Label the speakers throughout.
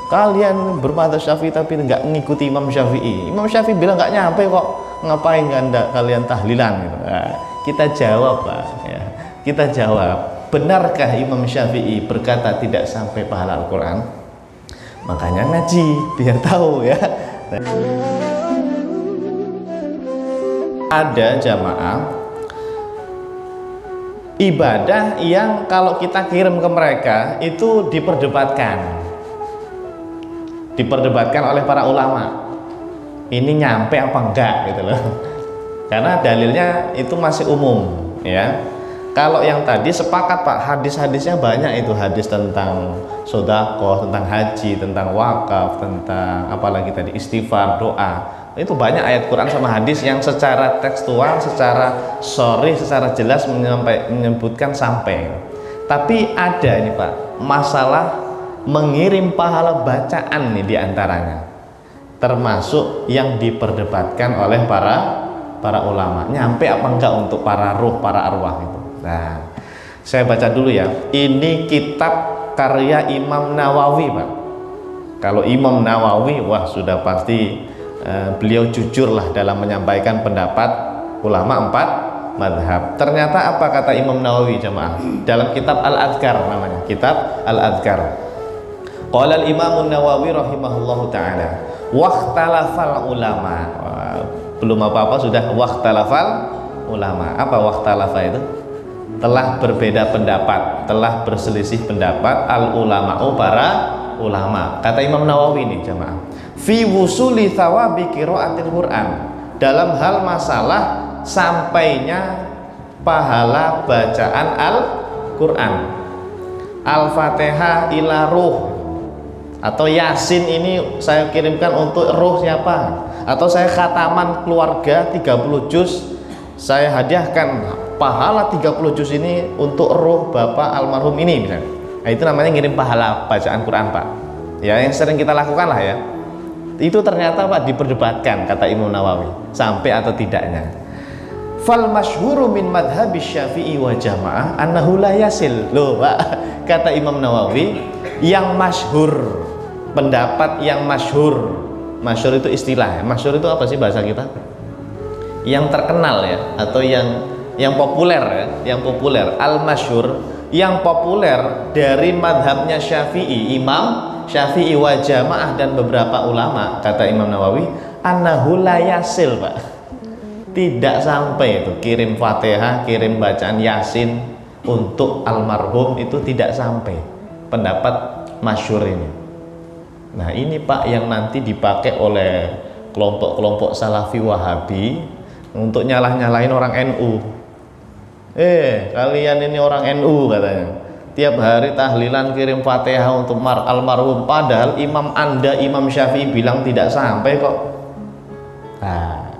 Speaker 1: kalian bermadzhab Syafi'i tapi nggak mengikuti Imam Syafi'i. Imam Syafi'i bilang nggak nyampe kok, ngapain kalian tahlilan gitu. Nah, kita jawab Pak ya. Kita jawab, benarkah Imam Syafi'i berkata tidak sampai pahala Al-Quran? Makanya ngaji biar tahu ya. Ada jamaah ibadah yang kalau kita kirim ke mereka itu diperdebatkan oleh para ulama, ini nyampe apa enggak gitu loh, karena dalilnya itu masih umum ya. Kalau yang tadi sepakat Pak, hadis-hadisnya banyak, itu hadis tentang sedekah, tentang haji, tentang wakaf, tentang apalagi tadi istighfar, doa. Itu banyak ayat Quran sama hadis yang secara tekstual, secara sharih, secara jelas menyebutkan sampai. Tapi ada ini Pak, masalah mengirim pahala bacaan nih diantaranya, termasuk yang diperdebatkan oleh para ulama, nyampe apa enggak untuk para ruh, para arwah itu. Nah, saya baca dulu ya. Ini kitab karya Imam Nawawi Pak. Kalau Imam Nawawi, wah sudah pasti beliau jujur lah dalam menyampaikan pendapat ulama 4 madhab. Ternyata apa kata Imam Nawawi jemaah dalam kitab Al-Adhkar, namanya kitab Al-Adhkar. Qala al-Imam Nawawi rahimahullahu ta'ala, waqtalafal ulama. Belum apa-apa sudah waqtalafal ulama. Apa waqtalafa itu? Telah berbeda pendapat, telah berselisih pendapat al-ulama'u, para ulama. Kata Imam Nawawi ini jemaah, fi wusuli thawabi qiraatil Quran, dalam hal masalah sampainya pahala bacaan Al-Quran, Al-Fatihah ila ruh, atau Yasin ini saya kirimkan untuk ruh siapa, atau saya khataman keluarga 30 juz, saya hadiahkan pahala 30 juz ini untuk ruh bapak almarhum ini misalnya. Nah, itu namanya ngirim pahala bacaan Quran Pak ya, yang sering kita lakukan lah ya. Itu ternyata Pak diperdebatkan kata Imam Nawawi sampai atau tidaknya. Fal masyhuru min madhabi Syafi'i wa jamaah annahu la yasil. Loh Pak, kata Imam Nawawi, yang masyhur, pendapat yang masyhur itu istilah ya. Masyhur itu apa sih bahasa kita? Yang terkenal ya, atau yang populer ya, yang populer. Al-masyhur, yang populer dari madhabnya Syafi'i, Imam Syafi'i wa jamaah dan beberapa ulama, kata Imam Nawawi, annahu la yasil Pak, tidak sampai itu kirim Fatihah, kirim bacaan Yasin untuk almarhum, itu tidak sampai pendapat masyhur ini. Nah ini Pak yang nanti dipakai oleh kelompok-kelompok Salafi Wahabi untuk nyalah-nyalahin orang NU. Kalian ini orang NU katanya, tiap hari tahlilan kirim Fatihah untuk almarhum, padahal imam Anda, Imam Syafi'i bilang tidak sampai kok. Nah,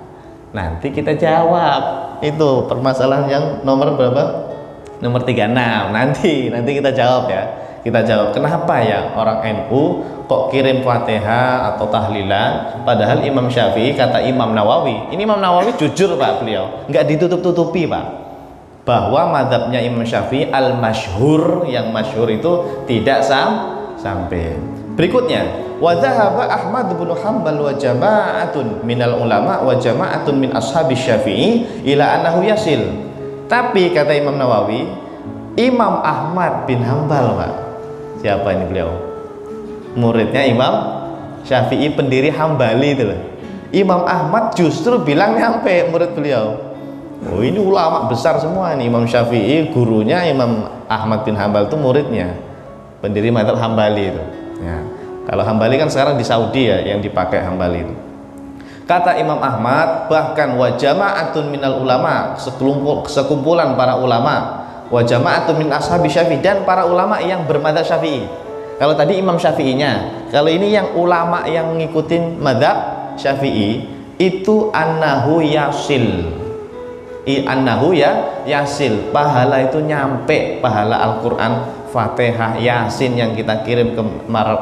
Speaker 1: nanti kita jawab itu permasalahan yang nomor berapa? Nomor 36. Nanti kita jawab ya. Kita jawab kenapa ya orang NU kok kirim Fatihah atau tahlilan, padahal Imam Syafi'i, kata Imam Nawawi. Ini Imam Nawawi jujur Pak, beliau nggak ditutup-tutupi Pak, bahwa madhabnya Imam Syafi'i al-masyhur, yang masyhur itu tidak sampai. Berikutnya, wa dhahaba Ahmad bin Hanbal wa jama'atun minal ulama wa jama'atun min ashabi Syafi'i ila annahu yasil. Tapi kata Imam Nawawi, Imam Ahmad bin Hanbal Pak, siapa ini beliau? Muridnya Imam Syafi'i, pendiri Hambali itu loh. Imam Ahmad justru bilang nyampe murid beliau. Oh ini ulama besar semua nih, Imam Syafi'i gurunya, Imam Ahmad bin Hanbal itu muridnya, pendiri mazhab Hambali itu ya. Kalau Hambali kan sekarang di Saudi ya, yang dipakai Hambali itu. Kata Imam Ahmad, bahkan wa jama'atun minal ulama, sekumpulan para ulama, wa jama'atun min ashabi Syafi'i, dan para ulama yang bermadzhab Syafi'i. Kalau tadi Imam Syafi'inya, kalau ini yang ulama yang ngikutin mazhab Syafi'i, itu annahu yasil. Annahu ya yasil, pahala itu nyampe, pahala Al-Quran, Fatihah, Yasin yang kita kirim ke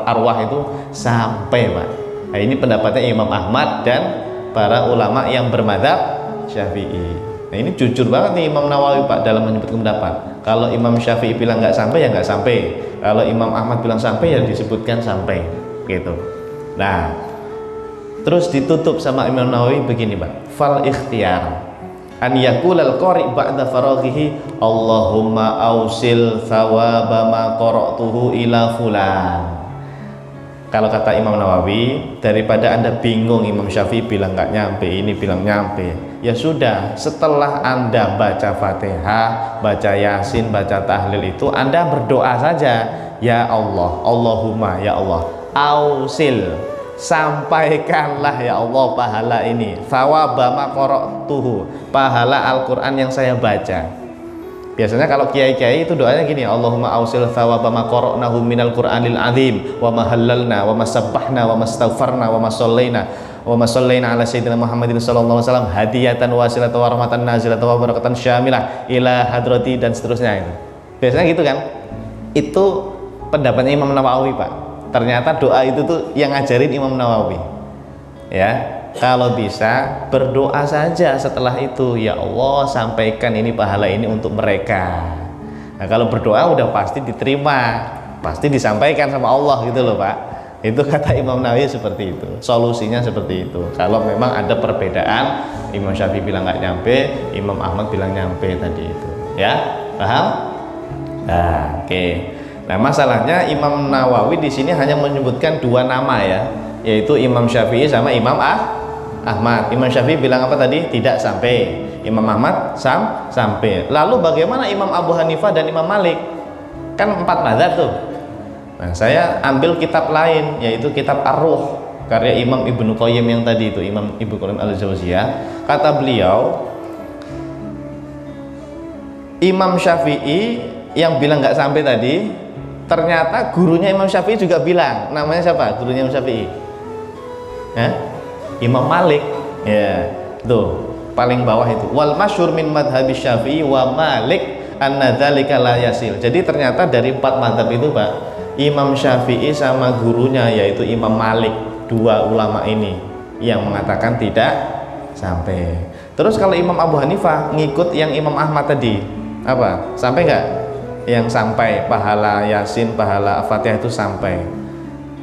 Speaker 1: arwah itu sampai Pak. Nah ini pendapatnya Imam Ahmad dan para ulama yang bermadzhab Syafi'i. Nah ini jujur banget nih Imam Nawawi Pak dalam menyebutkan pendapat. Kalau Imam Syafi'i bilang nggak sampai ya nggak sampai, kalau Imam Ahmad bilang sampai ya disebutkan sampai. gitu. Nah, terus ditutup sama Imam Nawawi begini, Pak. Fal ikhtiyar an yaqulal qari ba'da faraghihi Allahumma ausil thawaba ma qara'tuhu ila fulan. Kalau kata Imam Nawawi, daripada Anda bingung Imam Syafi'i bilang nggak nyampe, ini bilang nyampe, ya sudah, setelah Anda baca Fatihah, baca Yasin, baca tahlil itu, Anda berdoa saja, ya Allah, Allahumma, ya Allah, ausil, sampaikanlah ya Allah pahala ini, thawaba ma qara'tuhu, pahala Al-Quran yang saya baca. Biasanya kalau kiai-kiai itu doanya gini, Allahumma ausil thawaba ma qara'nahu minal Qur'anil azim wa ma halalna wa ma sabbahna wa ma astaghfarna wa ma sallaina ala sayyidina Muhammadin sallallahu alaihi wasallam hadiyatan wasilatan wa rahmatan nazilatan wa barakatan syamilah ila hadrati, dan seterusnya itu. Biasanya gitu kan. Itu pendapatnya Imam Nawawi, Pak. Ternyata doa itu tuh yang ngajarin Imam Nawawi. Ya. Kalau bisa berdoa saja setelah itu, ya Allah sampaikan ini pahala ini untuk mereka. Nah, kalau berdoa udah pasti diterima, pasti disampaikan sama Allah gitu loh, Pak. Itu kata Imam Nawawi seperti itu, solusinya seperti itu. Kalau memang ada perbedaan, Imam Syafi'i bilang nggak nyampe, Imam Ahmad bilang nyampe tadi itu, ya paham? Nah, oke. Nah, masalahnya Imam Nawawi di sini hanya menyebutkan dua nama ya, yaitu Imam Syafi'i sama Imam Ahmad. Imam Syafi'i bilang apa tadi? Tidak sampai. Imam Ahmad sampai. Lalu bagaimana Imam Abu Hanifah dan Imam Malik? Kan 4 mazhab tuh. Nah, saya ambil kitab lain, yaitu kitab Ar-Ruh karya Imam Ibnu Qayyim yang tadi itu, Imam Ibnu Qayyim Al-Jauziyah. Kata beliau, Imam Syafi'i yang bilang nggak sampai tadi, ternyata gurunya Imam Syafi'i juga bilang. Namanya siapa? Gurunya Imam Syafi'i? Imam Malik, ya, tuh paling bawah itu. Wal masyhur min madhabi Syafi'i wa Malik anna dzalika la yasil. Jadi ternyata dari 4 madhab itu, Pak, Imam Syafi'i sama gurunya yaitu Imam Malik, dua ulama ini yang mengatakan tidak sampai. Terus kalau Imam Abu Hanifah ngikut yang Imam Ahmad tadi, apa? Sampai nggak? Yang sampai pahala Yasin, pahala Fatihah itu sampai.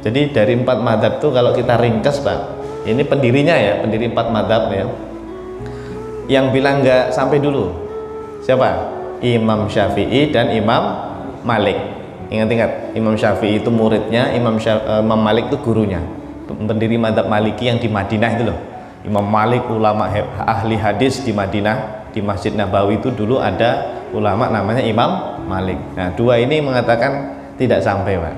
Speaker 1: Jadi dari 4 madhab itu kalau kita ringkas, Pak, ini pendirinya ya, pendiri 4 madhab ya, yang bilang nggak sampai dulu siapa? Imam Syafi'i dan Imam Malik. Ingat-ingat, Imam Syafi'i itu muridnya, Imam Malik itu gurunya, pendiri madhab Maliki yang di Madinah itu loh. Imam Malik ulama ahli hadis di Madinah, di Masjid Nabawi itu dulu ada ulama namanya Imam Malik. Nah, dua ini mengatakan tidak sampai, Pak,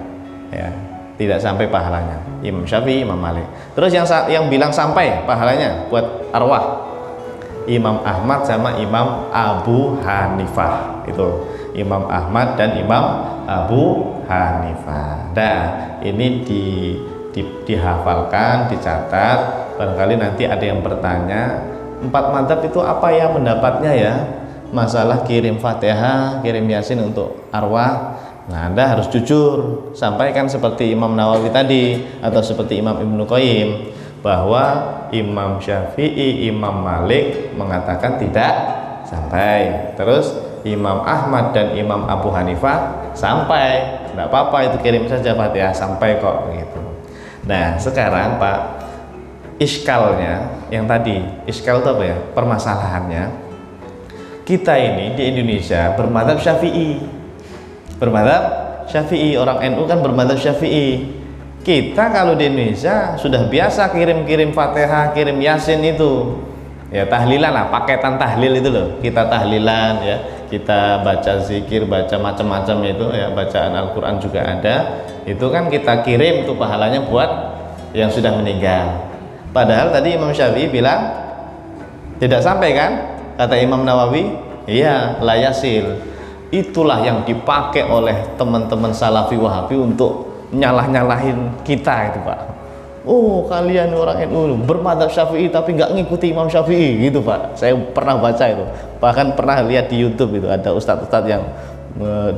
Speaker 1: ya, tidak sampai pahalanya, Imam Syafi'i, Imam Malik. Terus yang bilang sampai pahalanya buat arwah, Imam Ahmad sama Imam Abu Hanifah. Itu Imam Ahmad dan Imam Abu Hanifah. Nah, ini dihafalkan, dicatat. Barangkali nanti ada yang bertanya, 4 madhab itu apa ya pendapatnya ya? Masalah kirim Fatihah, kirim Yasin untuk arwah. Nah, Anda harus jujur, sampaikan seperti Imam Nawawi tadi atau seperti Imam Ibnu Qayyim, bahwa Imam Syafi'i, Imam Malik mengatakan tidak sampai. Terus Imam Ahmad dan Imam Abu Hanifah sampai. Tidak apa-apa, itu kirim saja Fatihah, sampai kok begitu. Nah, sekarang Pak, iskalnya yang tadi, iskal itu apa ya? Permasalahannya, kita ini di Indonesia bermadzhab Syafi'i. Bermadzhab Syafi'i, orang NU kan bermadzhab Syafi'i. Kita kalau di Indonesia sudah biasa kirim-kirim Fatihah, kirim Yasin itu. Ya tahlilan lah, paketan tahlil itu loh. Kita tahlilan ya, kita baca zikir, baca macam-macam itu ya, bacaan Al-Qur'an juga ada. Itu kan kita kirim tuh pahalanya buat yang sudah meninggal. Padahal tadi Imam Syafi'i bilang tidak sampai kan? Kata Imam Nawawi, iya, la yasil. Itulah yang dipakai oleh teman-teman Salafi Wahabi untuk nyalah-nyalahin kita itu, Pak. Oh, kalian orang NU bermadzhab Syafi'i tapi nggak ngikuti Imam Syafi'i gitu, Pak. Saya pernah baca itu, bahkan pernah lihat di YouTube itu ada ustadz-ustadz yang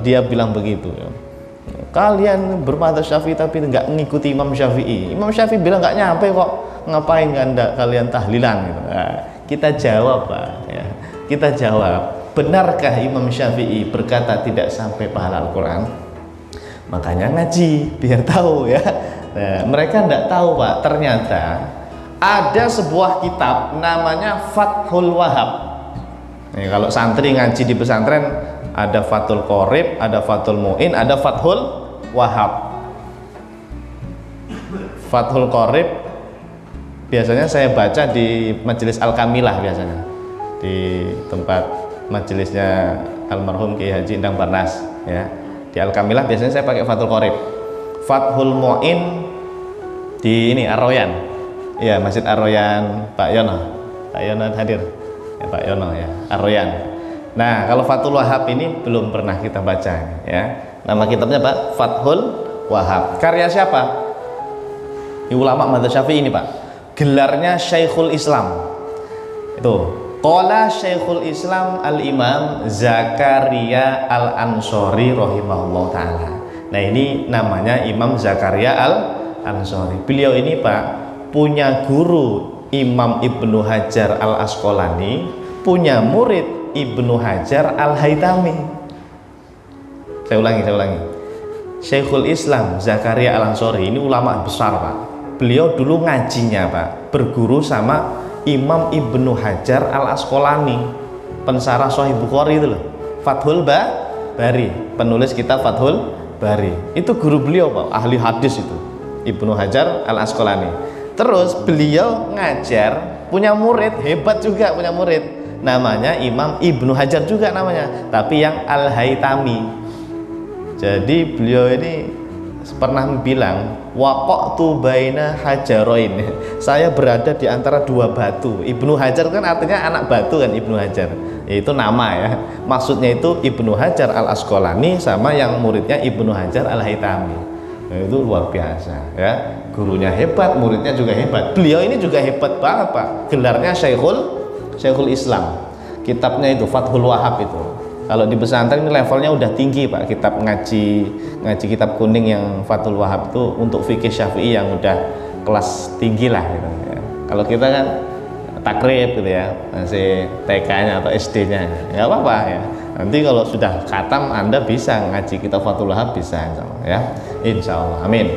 Speaker 1: dia bilang begitu. Kalian bermadzhab Syafi'i tapi nggak ngikuti Imam Syafi'i. Imam Syafi'i bilang nggak nyampe kok, ngapain kalian tahlilan gitu. Nah, kita jawab, Pak. Ya. Kita jawab, benarkah Imam Syafi'i berkata tidak sampai pahala Al-Quran? Makanya ngaji biar tahu ya. Nah, mereka tidak tahu Pak, ternyata ada sebuah kitab namanya Fathul Wahhab. Nih, kalau santri ngaji di pesantren ada Fathul Qorib, ada Fathul Mu'in, ada Fathul Wahhab. Fathul Qorib biasanya saya baca di majelis Al-Kamilah, biasanya di tempat majelisnya almarhum Kiai Haji Endang Barnas ya. Di Al-Kamilah biasanya saya pakai Fathul Qorib. Fathul Mu'in di ini Ar-Royan. Ya, Masjid Ar-Royan Pak Yono. Pak Yono hadir. Ya, Pak Yono ya, Ar-Royan. Nah, kalau Fathul Wahhab ini belum pernah kita baca ya. Nama kitabnya Pak Fathul Wahhab. Karya siapa? Ini ulama madzhab Syafi'i ini Pak. Gelarnya Syekhul Islam. Itu qala Syekhul Islam Al-Imam Zakaria Al-Ansori rahimahullah taala. Nah, ini namanya Imam Zakaria Al-Ansori. Beliau ini Pak punya guru Imam Ibnu Hajar Al-Asqalani, punya murid Ibnu Hajar Al-Haytami. Saya ulangi. Syekhul Islam Zakaria Al-Ansori ini ulama besar Pak. Beliau dulu ngajinya Pak berguru sama Imam Ibnu Hajar Al-Asqalani, pensarah Sahih Bukhari itu loh, Fathul Bari, penulis kitab Fathul Bari. Itu guru beliau Pak, ahli hadis itu, Ibnu Hajar Al-Asqalani. Terus beliau ngajar, punya murid, hebat juga punya murid, namanya Imam Ibnu Hajar juga namanya, tapi yang Al-Haytami. Jadi beliau ini pernah bilang, waqa'tu baina hajaroin, saya berada di antara dua batu. Ibnu Hajar kan artinya anak batu kan, Ibnu Hajar itu nama ya, maksudnya itu Ibnu Hajar Al-Asqalani sama yang muridnya Ibnu Hajar Al-Haytami. Nah, itu luar biasa ya, gurunya hebat, muridnya juga hebat. Beliau ini juga hebat banget Pak, gelarnya Syekhul Islam. Kitabnya itu Fathul Wahhab itu. Kalau di pesantren ini levelnya udah tinggi Pak, kitab ngaji kitab kuning yang Fathul Wahhab itu untuk fikih Syafi'i yang udah kelas tinggi lah gitu ya. Kalau kita kan takrib gitu ya, masih TK-nya atau SD-nya, nggak apa-apa ya. Nanti kalau sudah khatam Anda bisa ngaji kitab Fathul Wahhab, bisa ya, insya Allah, amin.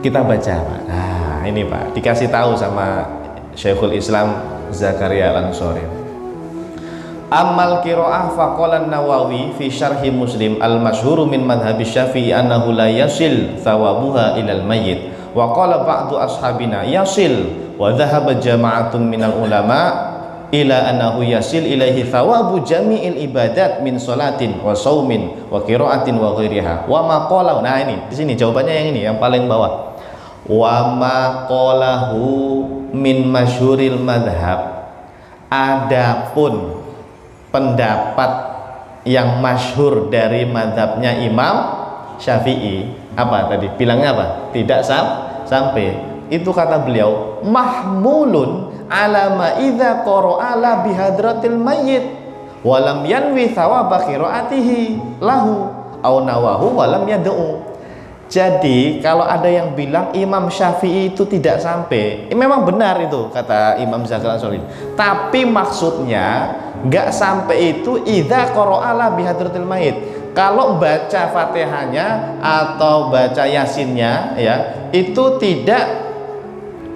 Speaker 1: Kita baca Pak. Nah ini Pak, dikasih tahu sama Syekhul Islam Zakaria Al-Ansori. Amal qiraah faqala Nawawi fi syarhi Muslim al-masyhur min madhhabi Syafi'i annahu la yasil thawabuha ilal mayyit wa qala ba'du ashabina yasil wa dhahaba jama'atun minal ulama ila annahu yasil ilaihi thawabu jami'il ibadat min salatin wa saumin wa qiraatin wa ghairiha wa ma qala. Nah ini di sini jawabannya yang ini yang paling bawah, wa ma qalahu min masyhuril madhhab. Adapun pendapat yang masyhur dari madhabnya Imam Syafi'i, apa tadi bilangnya apa? Tidak sampai. Itu kata beliau mahmulun ala ma idza qara'a la bihadratil mayyit wa lam yanwi thawaba qiraatihi lahu aw nawahu wa lam yad'u. Jadi kalau ada yang bilang Imam Syafi'i itu tidak sampai, memang benar itu kata Imam Zakaria Al-Ansori. Tapi maksudnya nggak sampai itu idza qara'a la bihadratil mayyit. Kalau baca Fatihahnya atau baca Yasinnya ya, itu tidak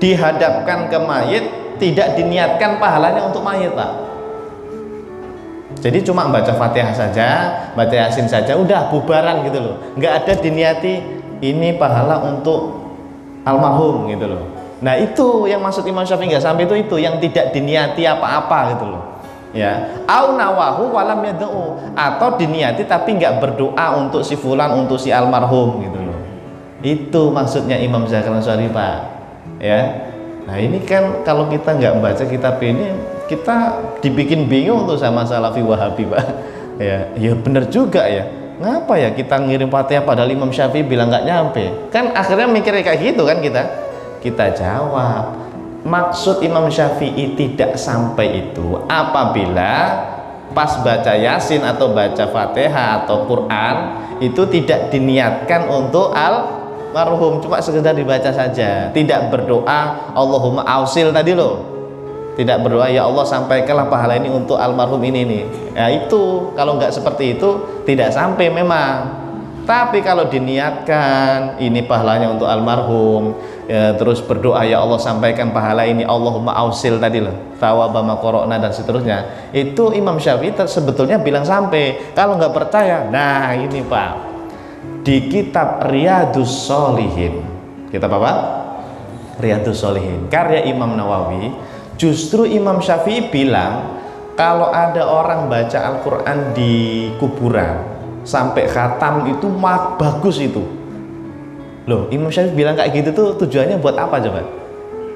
Speaker 1: dihadapkan ke mayit, tidak diniatkan pahalanya untuk mayit Pak. Jadi cuma baca Fatihah saja, baca Yasin saja, udah bubaran gitu loh. Nggak ada diniati ini pahala untuk almarhum gitu loh. Nah itu yang maksud Imam Syafi'i nggak sampai itu yang tidak diniati apa-apa gitu loh. Ya, au nawahu walam yad'u, atau diniati tapi nggak berdoa untuk si fulan, untuk si almarhum gitu loh. Itu maksudnya Imam Zakaria Al-Ansori Pak. Ya. Nah ini kan kalau kita nggak baca kitab ini, kita dibikin bingung tuh sama Salafi Wahabi Pak. Ya bener juga ya. Ngapa ya kita ngirim Fatihah padahal Imam Syafi'i bilang nggak nyampe? Kan akhirnya mikirnya kayak gitu kan kita. Kita jawab, maksud Imam Syafi'i tidak sampai itu apabila pas baca Yasin atau baca Fatihah atau Quran itu tidak diniatkan untuk almarhum, cuma sekedar dibaca saja, tidak berdoa Allahumma ausil tadi loh, tidak berdoa ya Allah sampaikanlah pahala ini untuk almarhum ini nih. Nah itu kalau nggak seperti itu tidak sampai memang. Tapi kalau diniatkan ini pahalanya untuk almarhum, ya, terus berdoa ya Allah sampaikan pahala ini, Allahumma ausil tadi loh, thawaba ma qara'na dan seterusnya, itu Imam Syafi'i sebetulnya bilang sampai. Kalau nggak percaya, nah ini Pak, di kitab Riyadhus Shalihin, kitab apa? Riyadhus Shalihin karya Imam Nawawi, justru Imam Syafi'i bilang kalau ada orang baca Al-Quran di kuburan sampai khatam itu bagus itu loh. Imam Syafi'i bilang kayak gitu tuh tujuannya buat apa coba?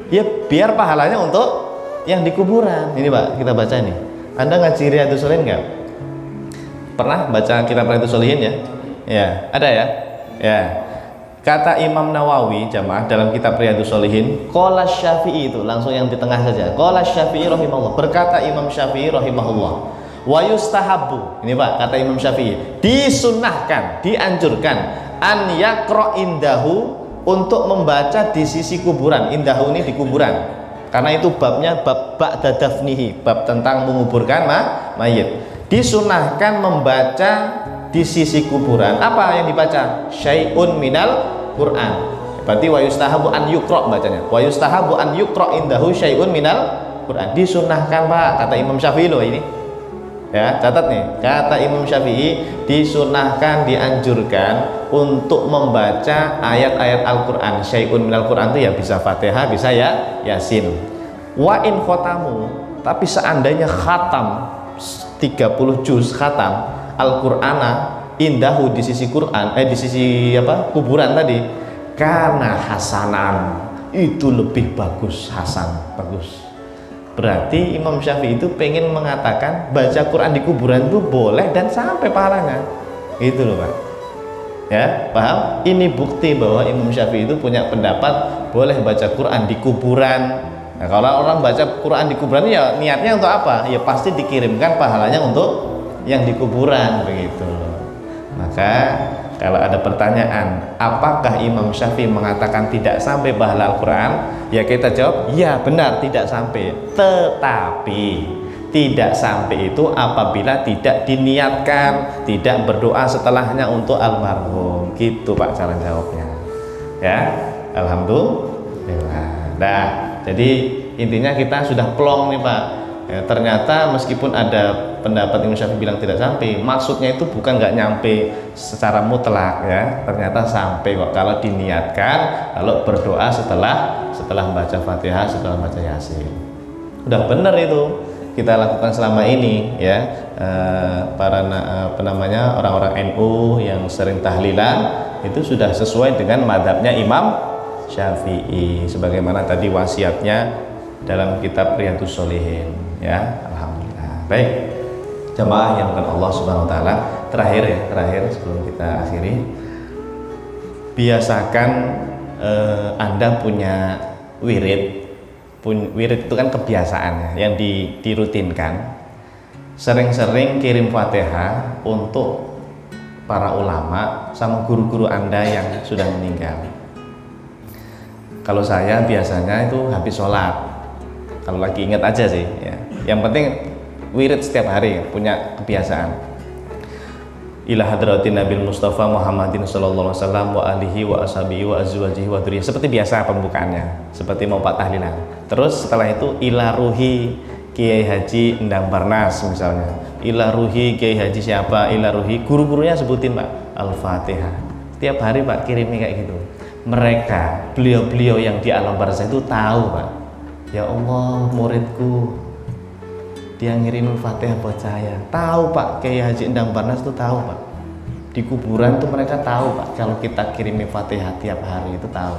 Speaker 1: Ya biar pahalanya untuk yang di kuburan. Ini Pak, kita baca nih. Anda ngaji Riyadhus Shalihin nggak? Pernah baca kitab Riyadhus Shalihin ya? Ya, ada ya? Ya. Kata Imam Nawawi jamaah dalam kitab Riyadhus Shalihin, qala Syafi'i, itu langsung yang di tengah saja. Qala Syafi'i rahimahullah, berkata Imam Syafi'i rahimahullah, wa yustahabbu, ini Pak kata Imam Syafi'i, disunnahkan, dianjurkan, an yaqra indahu, untuk membaca di sisi kuburan. Indahu ini di kuburan, karena itu babnya bab ba'da dafnihi, bab tentang menguburkan mayit. Disunnahkan membaca di sisi kuburan. Apa yang dibaca? Syai'un minal Quran. Berarti wa yustahabu an yuqra bacanya. Wa yustahabu an yuqra indahu syai'un minal Quran. Disunnahkan Pak, kata Imam Syafi'i loh ini. Ya, catat nih. Kata Imam Syafi'i, disunnahkan, dianjurkan untuk membaca ayat-ayat Al-Qur'an. Syai'un minal Quran itu ya bisa Fatihah, bisa ya Yasin. Wa in khotamu, tapi seandainya khatam 30 juz khatam Al-Qur'ana indahu, di sisi Quran, di sisi apa? Kuburan tadi, karena hasanan, itu lebih bagus, hasan, bagus. Berarti Imam Syafi'i itu pengen mengatakan baca Quran di kuburan itu boleh dan sampai pahalanya. Gitu loh Pak. Ya, paham? Ini bukti bahwa Imam Syafi'i itu punya pendapat boleh baca Quran di kuburan. Nah, kalau orang baca Quran di kuburan ya niatnya untuk apa? Ya pasti dikirimkan pahalanya untuk yang di kuburan, begitu. Maka kalau ada pertanyaan, apakah Imam Syafi'i mengatakan tidak sampai pahala Al-Quran? Ya kita jawab, ya benar tidak sampai. Tetapi tidak sampai itu apabila tidak diniatkan, tidak berdoa setelahnya untuk almarhum. Gitu Pak cara jawabnya. Ya, alhamdulillah. Nah, jadi intinya kita sudah plong nih Pak. Ya, ternyata meskipun ada pendapat Imam Syafi'i bilang tidak sampai, maksudnya itu bukan nggak nyampe secara mutlak ya, ternyata sampai kok kalau diniatkan, kalau berdoa setelah membaca Fatihah, setelah membaca Yasin. Udah bener itu kita lakukan selama ini ya. Para penamanya orang-orang NU yang sering tahlilan itu sudah sesuai dengan madhabnya Imam Syafi'i, sebagaimana tadi wasiatnya dalam kitab Riyadhus Shalihin ya. Alhamdulillah. Baik jamaah yang bukan Allah Subhanahu wa taala, terakhir sebelum kita akhiri, biasakan Anda punya wirid. Wirid itu kan kebiasaan yang dirutinkan. Sering-sering kirim Fatihah untuk para ulama sama guru-guru Anda yang sudah meninggal. Kalau saya biasanya itu habis sholat, kalau lagi ingat aja sih ya. Yang penting wirid setiap hari, punya kebiasaan. Ila hadratin Nabil Mustafa Muhammadin sallallahu alaihi wasallam wa alihi wa ashabihi wa azwajihi wa dzurriyyah. Seperti biasa pembukaannya, seperti mau Pak tahlilan. Terus setelah itu ila ruhi Kiai Haji Endang Barnas misalnya. Ila ruhi Kiai Haji siapa? Ila ruhi guru-gurunya sebutin Pak, Al-Fatihah. Setiap hari Pak kirimi kayak gitu. Mereka, beliau-beliau yang di alam barzah itu tahu Pak. Ya Allah, muridku dia ngirimin Fatihah buat saya. Tahu Pak, Kiai Haji Endang Barnas itu tahu Pak. Di kuburan tuh mereka tahu Pak, kalau kita kirimi Fatihah tiap hari itu tahu.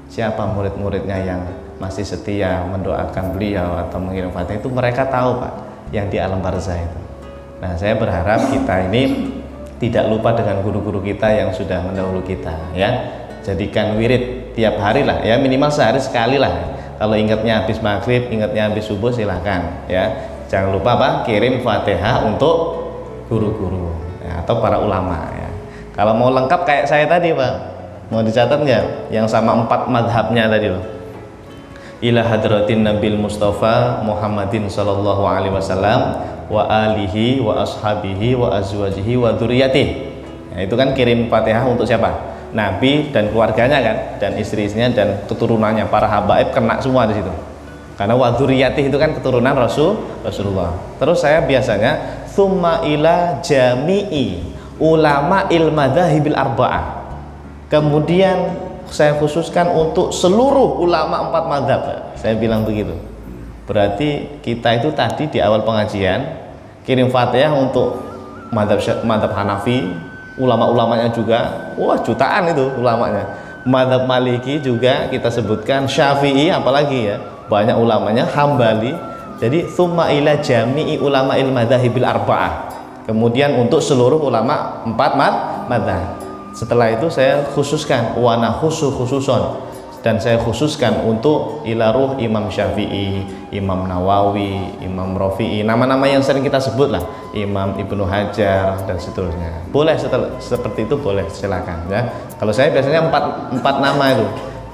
Speaker 1: Siapa murid-muridnya yang masih setia mendoakan beliau atau mengirim Fatihah, itu mereka tahu Pak, yang di alam barzah itu. Nah, saya berharap kita ini tidak lupa dengan guru-guru kita yang sudah mendahulu kita ya. Jadikan wirid tiap hari lah ya, minimal sehari sekali lah. Kalau ingatnya habis maghrib, ingatnya habis subuh, silahkan ya. Jangan lupa Pak, kirim Fatihah untuk guru-guru ya, atau para ulama ya. Kalau mau lengkap kayak saya tadi Pak, mau dicatat nggak? Yang sama 4 madhabnya tadi loh. Ila hadratin Nabil Mustafa Muhammadin sallallahu alaihi wasallam wa alihi wa ashabihi wa azwajihi wa dzurriyyatihi Nah, itu kan kirim Fatihah untuk siapa? Nabi dan keluarganya kan, dan istri-istrinya dan keturunannya, para habaib kena semua di situ. Karena waduriyati itu kan keturunan Rasulullah. Terus saya biasanya summa ila jami'i ulama ilmadzahibil arba'ah. Kemudian saya khususkan untuk seluruh ulama 4 mazhab. Saya bilang begitu. Berarti kita itu tadi di awal pengajian kirim Fatihah untuk mazhab Hanafi, ulama-ulamanya juga, wah jutaan itu ulamanya. Mazhab Maliki juga kita sebutkan, Syafi'i apalagi ya, banyak ulamanya, Hambali. Jadi summa ila jami'i ulama ilmadzahibil arba'ah. Kemudian untuk seluruh ulama 4 mazhab. Setelah itu saya khususkan wana khususon, dan saya khususkan untuk ilaruh Imam Syafi'i, Imam Nawawi, Imam Rafi'i, nama-nama yang sering kita sebut lah, Imam Ibnu Hajar dan seterusnya. Boleh seperti itu, boleh, silakan ya. Kalau saya biasanya empat nama itu,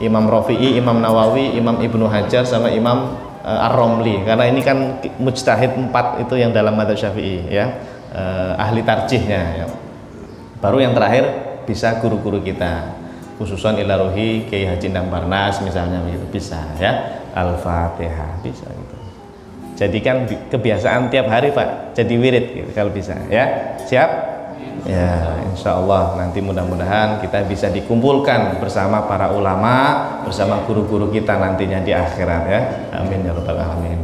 Speaker 1: Imam Rafi'i, Imam Nawawi, Imam Ibnu Hajar, sama Imam Ar-Romli, karena ini kan mujtahid 4 itu yang dalam madzhab Syafi'i ya, ahli tarjihnya ya. Baru yang terakhir bisa guru-guru kita, khususan ilaruhi Kiai Haji Endang Barnas misalnya, begitu bisa ya. Al-Fatihah bisa gitu. Jadikan kebiasaan tiap hari Pak, jadi wirid gitu, kalau bisa ya. Siap? Ya, insya Allah nanti mudah-mudahan kita bisa dikumpulkan bersama para ulama, bersama guru-guru kita nantinya di akhirat ya. Amin ya rabbal alamin.